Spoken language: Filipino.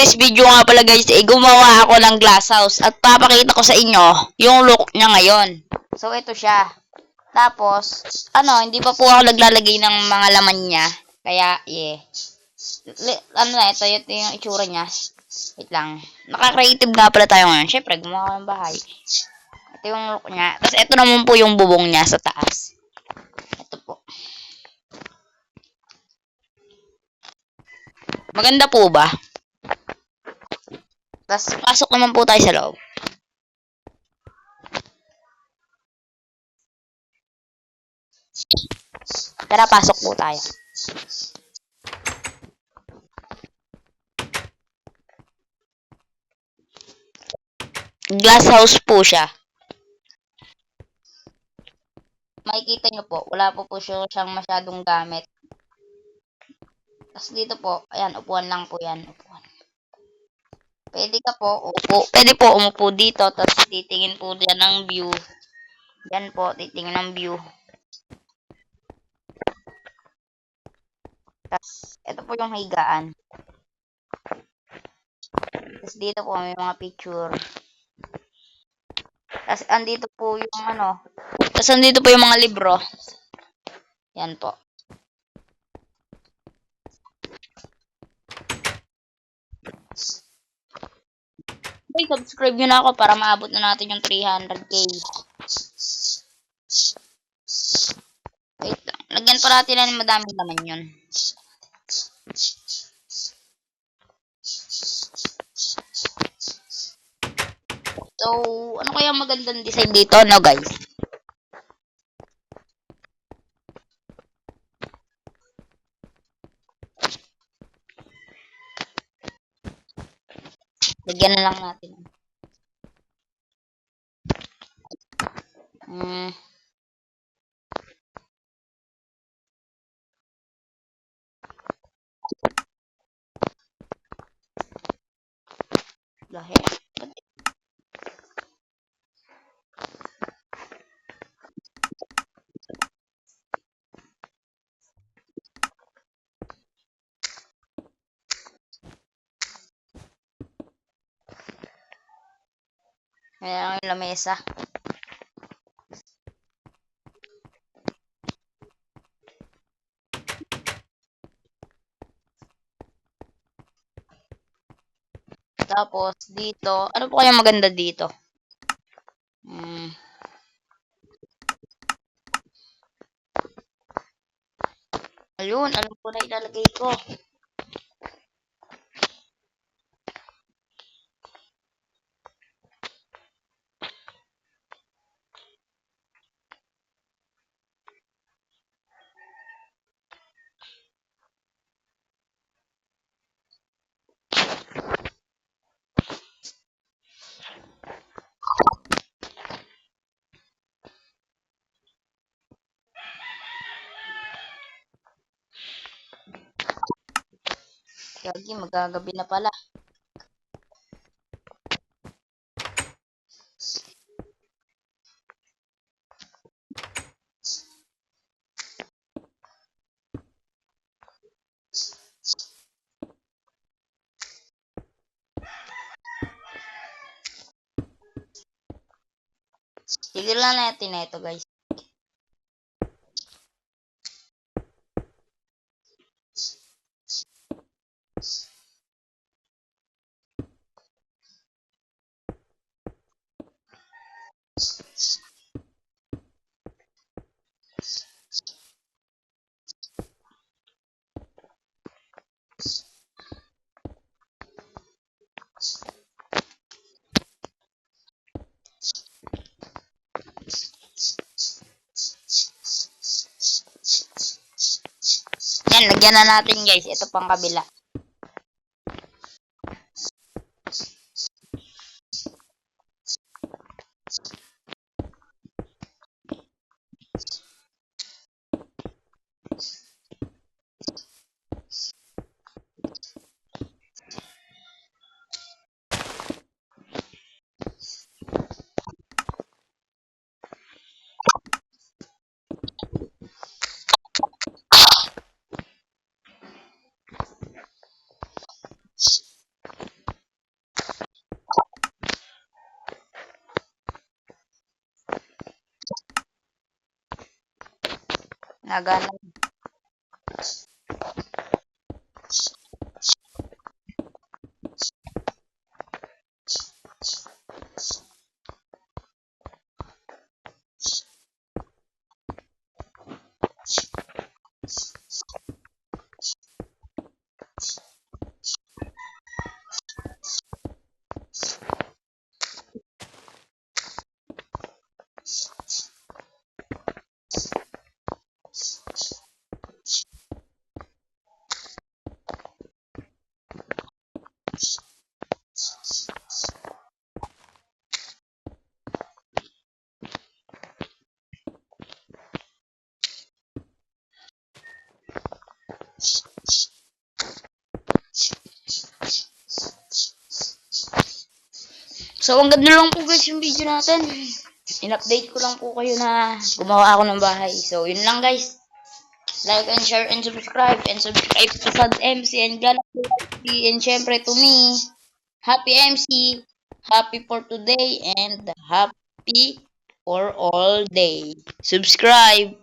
today's video nga pala guys, gumawa ako ng glass house at papakita ko sa inyo yung look niya ngayon. So, ito siya. Tapos, hindi pa po ako naglalagay ng mga laman niya. Kaya, ito yung itsura niya. Wait lang. Naka-creative nga pala tayo ngayon. Siyempre, gumawa ko ng bahay. Ito yung look niya. Tapos, ito naman po yung bubong niya sa taas. Ito po. Maganda po ba? Tapos, pasok naman po tayo sa loob. Tara, pasok po tayo. Glass house po siya. Makikita nyo po, wala po siyang masyadong gamit. Tapos dito po, ayan, upuan lang po yan. Upuan. Pwede ka po, pwede po umupo dito, tapos titingin po dyan ng view. Yan po, titingin ng view. Tapos, ito po yung higaan. Tapos dito po, may mga picture. Tapos, andito po yung tapos, andito po yung mga libro. Yan po. Okay, subscribe nyo na ako para maabot na natin yung 300k. Wait lang. Lagyan pa natin na madami naman yun. So, ano kaya magandang design dito, no guys? Lagyan na lang natin. Dahil. Ayan yung lamesa. Tapos, dito, ano po kaya maganda dito? Ayun, alam ko na ilalagay ko. Gagi, magagabi na pala. Tigil lang natin na ito, guys. Yan, lagyan na natin guys. Ito pang kabila. Nagana. So, ang ganda lang po guys yung video natin. In-update ko lang po kayo na gumawa ako ng bahay. So, yun lang guys. Like and share and subscribe. And subscribe to Sad MC and Galaxy. And syempre to me. Happy MC. Happy for today. And happy for all day. Subscribe.